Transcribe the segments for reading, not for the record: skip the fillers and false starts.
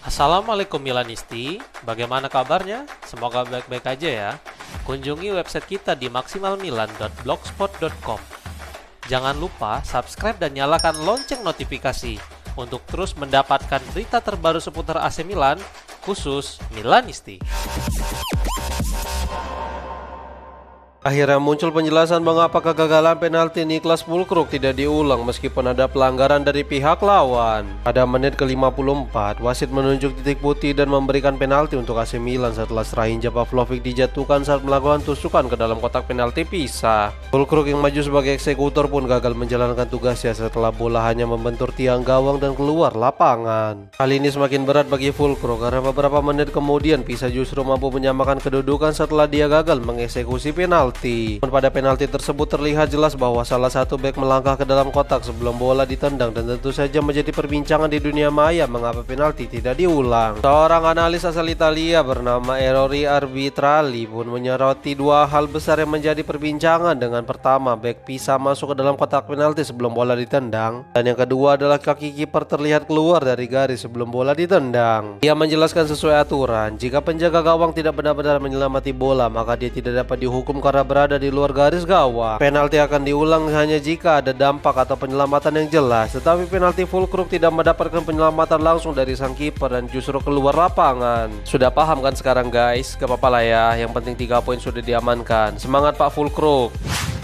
Assalamualaikum Milanisti, bagaimana kabarnya? Semoga baik-baik aja ya. Kunjungi website kita di maksimalmilan.blogspot.com. Jangan lupa subscribe dan nyalakan lonceng notifikasi untuk terus mendapatkan berita terbaru seputar AC Milan, khusus Milanisti. Akhirnya muncul penjelasan mengapa kegagalan penalti Niklas Füllkrug tidak diulang meskipun ada pelanggaran dari pihak lawan. Pada menit ke-54, wasit menunjuk titik putih dan memberikan penalti untuk AC Milan setelah Strahinja Pavlovic dijatuhkan saat melakukan tusukan ke dalam kotak penalti pisah. Füllkrug yang maju sebagai eksekutor pun gagal menjalankan tugasnya setelah bola hanya membentur tiang gawang dan keluar lapangan. Hal ini semakin berat bagi Füllkrug karena beberapa menit kemudian Pisa justru mampu menyamakan kedudukan setelah dia gagal mengeksekusi penalti. Pada penalti tersebut terlihat jelas bahwa salah satu bek melangkah ke dalam kotak sebelum bola ditendang dan tentu saja menjadi perbincangan di dunia maya mengapa penalti tidak diulang. Seorang analis asal Italia bernama Errori Arbitrali pun menyoroti dua hal besar yang menjadi perbincangan. Dengan pertama, bek Pisa masuk ke dalam kotak penalti sebelum bola ditendang, dan yang kedua adalah kaki kiper terlihat keluar dari garis sebelum bola ditendang. Ia menjelaskan sesuai aturan, jika penjaga gawang tidak benar-benar menyelamati bola maka dia tidak dapat dihukum karena berada di luar garis gawang. Penalti akan diulang hanya jika ada dampak atau penyelamatan yang jelas. Tetapi penalti Füllkrug tidak mendapatkan penyelamatan langsung dari sang kiper dan justru keluar lapangan. Sudah paham kan sekarang guys? Gak apa-apa lah ya, yang penting 3 poin sudah diamankan. Semangat Pak Füllkrug.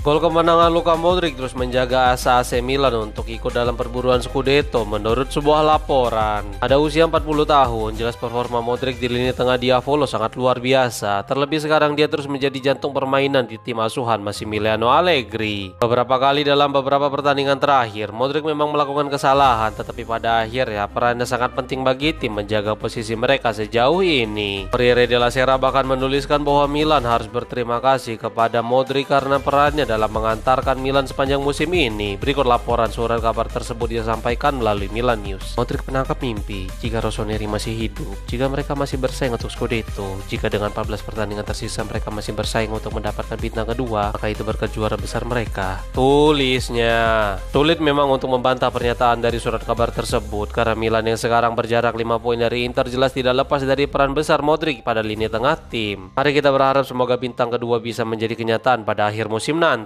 Gol kemenangan Luka Modric terus menjaga asa AC Milan untuk ikut dalam perburuan Scudetto menurut sebuah laporan. Pada usia 40 tahun, jelas performa Modric di lini tengah Diavolo sangat luar biasa. Terlebih sekarang dia terus menjadi jantung permainan di tim asuhan Massimiliano Allegri. Beberapa kali dalam beberapa pertandingan terakhir, Modric memang melakukan kesalahan, tetapi pada akhirnya perannya sangat penting bagi tim menjaga posisi mereka sejauh ini. Corriere della Sera bahkan menuliskan bahwa Milan harus berterima kasih kepada Modric karena perannya dalam mengantarkan Milan sepanjang musim ini. Berikut laporan surat kabar tersebut disampaikan melalui Milan News. Modric penangkap mimpi jika Rossoneri masih hidup, jika mereka masih bersaing untuk Scudetto, jika dengan 14 pertandingan tersisa mereka masih bersaing untuk mendapatkan bintang kedua, maka itu berkat juara besar mereka, tulisnya. Sulit memang untuk membantah pernyataan dari surat kabar tersebut karena Milan yang sekarang berjarak 5 poin dari Inter jelas tidak lepas dari peran besar Modric pada lini tengah tim. Mari kita berharap semoga bintang kedua bisa menjadi kenyataan pada akhir musim nanti.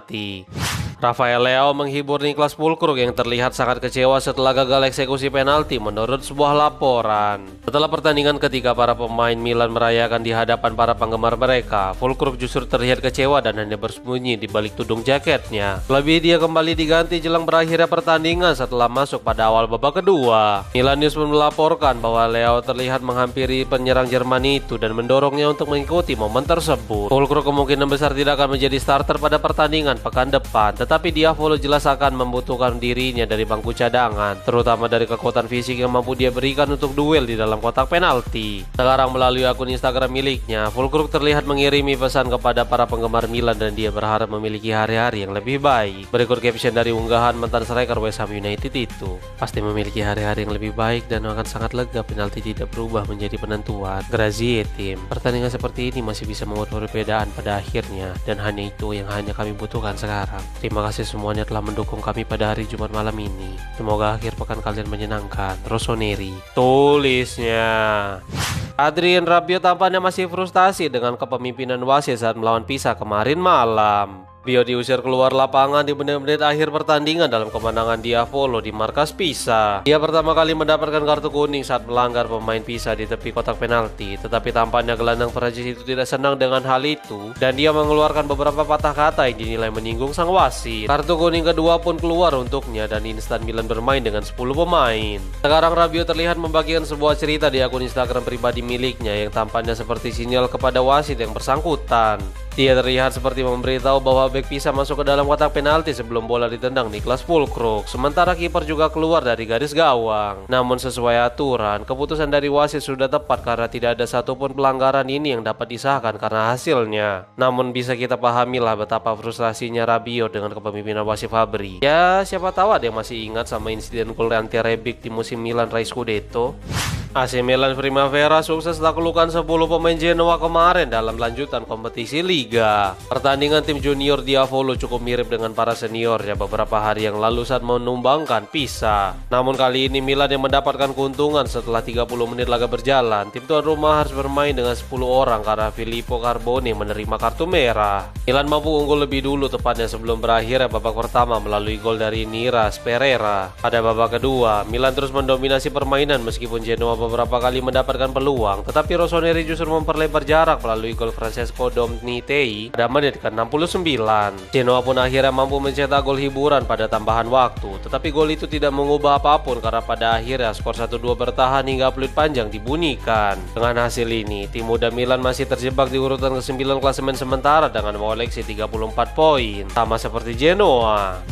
Rafael Leao menghibur Niklas Füllkrug yang terlihat sangat kecewa setelah gagal eksekusi penalti menurut sebuah laporan. Setelah pertandingan ketika para pemain Milan merayakan di hadapan para penggemar mereka, Füllkrug justru terlihat kecewa dan hanya bersembunyi di balik tudung jaketnya. Lebih dia kembali diganti jelang berakhirnya pertandingan setelah masuk pada awal babak kedua. Milan News pun melaporkan bahwa Leao terlihat menghampiri penyerang Jerman itu dan mendorongnya untuk mengikuti momen tersebut. Füllkrug kemungkinan besar tidak akan menjadi starter pada pertandingan pekan depan, tetapi Diavolo jelas akan membutuhkan dirinya dari bangku cadangan, terutama dari kekuatan fisik yang mampu dia berikan untuk duel di dalam kotak penalti. Sekarang melalui akun Instagram miliknya, Füllkrug terlihat mengirimi pesan kepada para penggemar Milan dan dia berharap memiliki hari-hari yang lebih baik. Berikut caption dari unggahan mantan striker West Ham United itu. Pasti memiliki hari-hari yang lebih baik dan akan sangat lega penalti tidak berubah menjadi penentuan. Grazie tim. Pertandingan seperti ini masih bisa membuat perbedaan pada akhirnya dan hanya itu yang hanya kami butuhkan sekarang. Terima kasih semuanya telah mendukung kami pada hari Jumat malam ini. Semoga akhir pekan kalian menyenangkan. Rossoneri, tulisnya. Adrien Rabiot tampaknya masih frustasi dengan kepemimpinan wasit saat melawan Pisa kemarin malam. Rabiot diusir keluar lapangan di menit-menit akhir pertandingan dalam kemenangan Diavolo di markas Pisa. Dia pertama kali mendapatkan kartu kuning saat melanggar pemain Pisa di tepi kotak penalti, tetapi tampaknya gelandang Prancis itu tidak senang dengan hal itu dan dia mengeluarkan beberapa patah kata yang dinilai menyinggung sang wasit. Kartu kuning kedua pun keluar untuknya dan instan Milan bermain dengan 10 pemain. Sekarang Rabiot terlihat membagikan sebuah cerita di akun Instagram pribadi miliknya yang tampaknya seperti sinyal kepada wasit yang bersangkutan. Dia terlihat seperti memberitahu bahwa bek Pisa masuk ke dalam kotak penalti sebelum bola ditendang Niklas Füllkrug, sementara kiper juga keluar dari garis gawang. Namun sesuai aturan, keputusan dari wasit sudah tepat karena tidak ada satupun pelanggaran ini yang dapat disahkan karena hasilnya. Namun bisa kita pahamilah betapa frustrasinya Rabiot dengan kepemimpinan wasit Fabri. Ya siapa tahu ada yang masih ingat sama insiden gol anti Rebic di musim Milan raih Scudetto. AC Milan Primavera sukses taklukan 10 pemain Genoa kemarin dalam lanjutan kompetisi Liga. Pertandingan tim junior Diavolo cukup mirip dengan para seniornya beberapa hari yang lalu saat menumbangkan Pisa. Namun kali ini Milan yang mendapatkan keuntungan setelah 30 menit laga berjalan. Tim tuan rumah harus bermain dengan 10 orang karena Filippo Carboni menerima kartu merah. Milan mampu unggul lebih dulu tepatnya sebelum berakhir babak pertama melalui gol dari Niras Pereira. Pada babak kedua, Milan terus mendominasi permainan meskipun Genoa beberapa kali mendapatkan peluang, tetapi Rossoneri justru memperlebar jarak melalui gol Francesco Domnitei pada menit ke-69. Genoa pun akhirnya mampu mencetak gol hiburan pada tambahan waktu, tetapi gol itu tidak mengubah apapun karena pada akhirnya skor 1-2 bertahan hingga peluit panjang dibunyikan. Dengan hasil ini, tim muda Milan masih terjebak di urutan ke-9 klasemen sementara dengan mengoleksi 34 poin, sama seperti Genoa.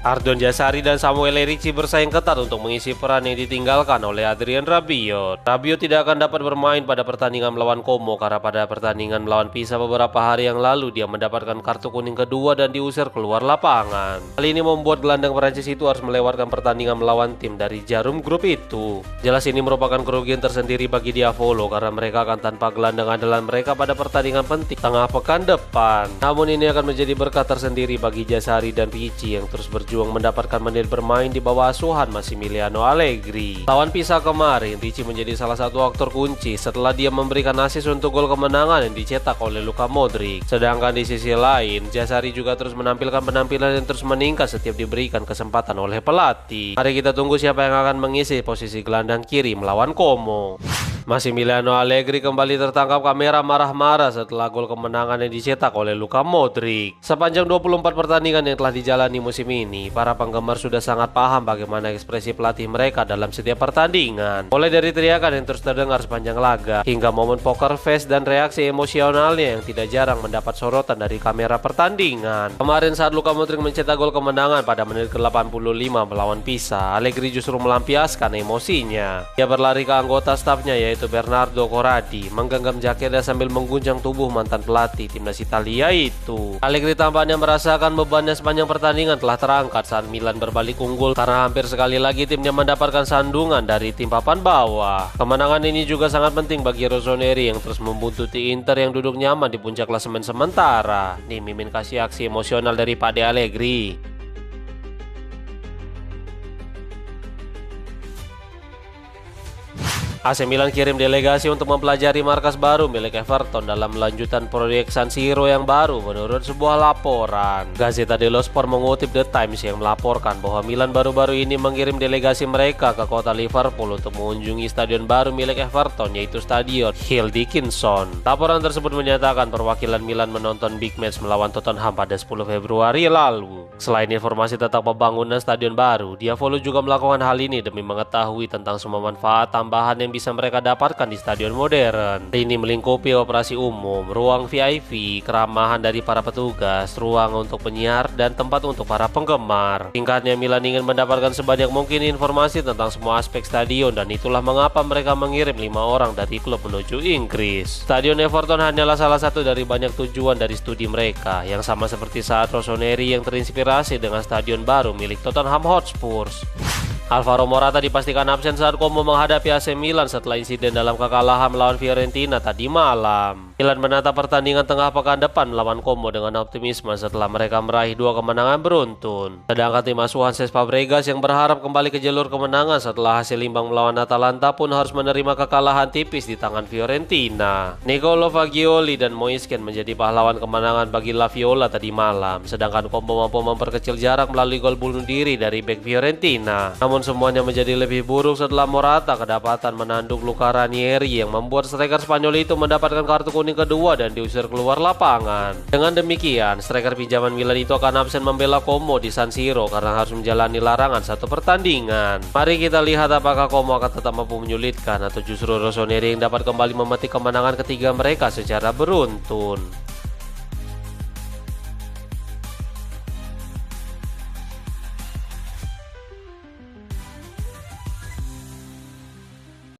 Ardon Jasari dan Samuel Erici bersaing ketat untuk mengisi peran yang ditinggalkan oleh Adrien Rabiot. Rabiot tidak akan dapat bermain pada pertandingan melawan Como karena pada pertandingan melawan Pisa beberapa hari yang lalu dia mendapatkan kartu kuning kedua dan diusir keluar lapangan. Hal ini membuat gelandang Prancis itu harus melewatkan pertandingan melawan tim dari jarum grup itu. Jelas ini merupakan kerugian tersendiri bagi Diavolo karena mereka akan tanpa gelandang andalan mereka pada pertandingan penting tengah pekan depan. Namun ini akan menjadi berkah tersendiri bagi Jasari dan Ricci yang terus berjuang mendapatkan menit bermain di bawah asuhan Massimiliano Allegri. Lawan Pisa kemarin, Ricci menjadi salah satu aktor kunci setelah dia memberikan assist untuk gol kemenangan yang dicetak oleh Luka Modric. Sedangkan di sisi lain, Jasari juga terus menampilkan penampilan yang terus meningkat setiap diberikan kesempatan oleh pelatih. Mari kita tunggu siapa yang akan mengisi posisi gelandang kiri melawan Como. Massimiliano Allegri kembali tertangkap kamera marah-marah setelah gol kemenangan yang dicetak oleh Luka Modric. Sepanjang 24 pertandingan yang telah dijalani musim ini, para penggemar sudah sangat paham bagaimana ekspresi pelatih mereka dalam setiap pertandingan. Mulai dari teriakan yang terus terdengar sepanjang laga, hingga momen poker face dan reaksi emosionalnya yang tidak jarang mendapat sorotan dari kamera pertandingan. Kemarin saat Luka Modric mencetak gol kemenangan pada menit ke-85 melawan Pisa, Allegri justru melampiaskan emosinya. Dia berlari ke anggota stafnya yaitu Bernardo Corradi, menggenggam jaketnya sambil mengguncang tubuh mantan pelatih timnas Italia itu. Allegri tampaknya merasakan bebannya sepanjang pertandingan telah terangkat saat Milan berbalik unggul karena hampir sekali lagi timnya mendapatkan sandungan dari tim papan bawah. Kemenangan ini juga sangat penting bagi Rossoneri yang terus membuntuti Inter yang duduk nyaman di puncak klasemen sementara. Nih, Mimin kasih aksi emosional dari Pak De Allegri. AC Milan kirim delegasi untuk mempelajari markas baru milik Everton dalam lanjutan proyek San Siro yang baru menurut sebuah laporan. Gazzetta dello Sport mengutip The Times yang melaporkan bahwa Milan baru-baru ini mengirim delegasi mereka ke kota Liverpool untuk mengunjungi stadion baru milik Everton yaitu Stadion Hill Dickinson. Laporan tersebut menyatakan perwakilan Milan menonton big match melawan Tottenham pada 10 Februari lalu. Selain informasi tentang pembangunan stadion baru, Diavolo juga melakukan hal ini demi mengetahui tentang semua manfaat tambahan yang bisa mereka dapatkan di stadion modern. Ini melingkupi operasi umum, ruang VIP, keramahan dari para petugas, ruang untuk penyiar, dan tempat untuk para penggemar. Singkatnya, Milan ingin mendapatkan sebanyak mungkin informasi tentang semua aspek stadion dan itulah mengapa mereka mengirim 5 orang dari klub menuju Inggris. Stadion Everton hanyalah salah satu dari banyak tujuan dari studi mereka, yang sama seperti saat Rossoneri yang terinspirasi dengan stadion baru milik Tottenham Hotspur. Alvaro Morata dipastikan absen saat Como menghadapi AC Milan setelah insiden dalam kekalahan melawan Fiorentina tadi malam. Milan menatap pertandingan tengah pekan depan melawan Como dengan optimisme setelah mereka meraih 2 kemenangan beruntun. Sedangkan tim asuhan Cesc Fabregas yang berharap kembali ke jalur kemenangan setelah hasil imbang melawan Atalanta pun harus menerima kekalahan tipis di tangan Fiorentina. Nicolo Fagioli dan Moiskin menjadi pahlawan kemenangan bagi La Viola tadi malam, sedangkan Como mampu memperkecil jarak melalui gol bunuh diri dari bek Fiorentina. Namun semuanya menjadi lebih buruk setelah Morata kedapatan menanduk Luca Ranieri yang membuat striker Spanyol itu mendapatkan kartu kuning kedua dan diusir keluar lapangan. Dengan demikian, striker pinjaman Milan itu akan absen membela Como di San Siro karena harus menjalani larangan 1 pertandingan. Mari kita lihat apakah Como akan tetap mampu menyulitkan atau justru Rossoneri yang dapat kembali memetik kemenangan ketiga mereka secara beruntun.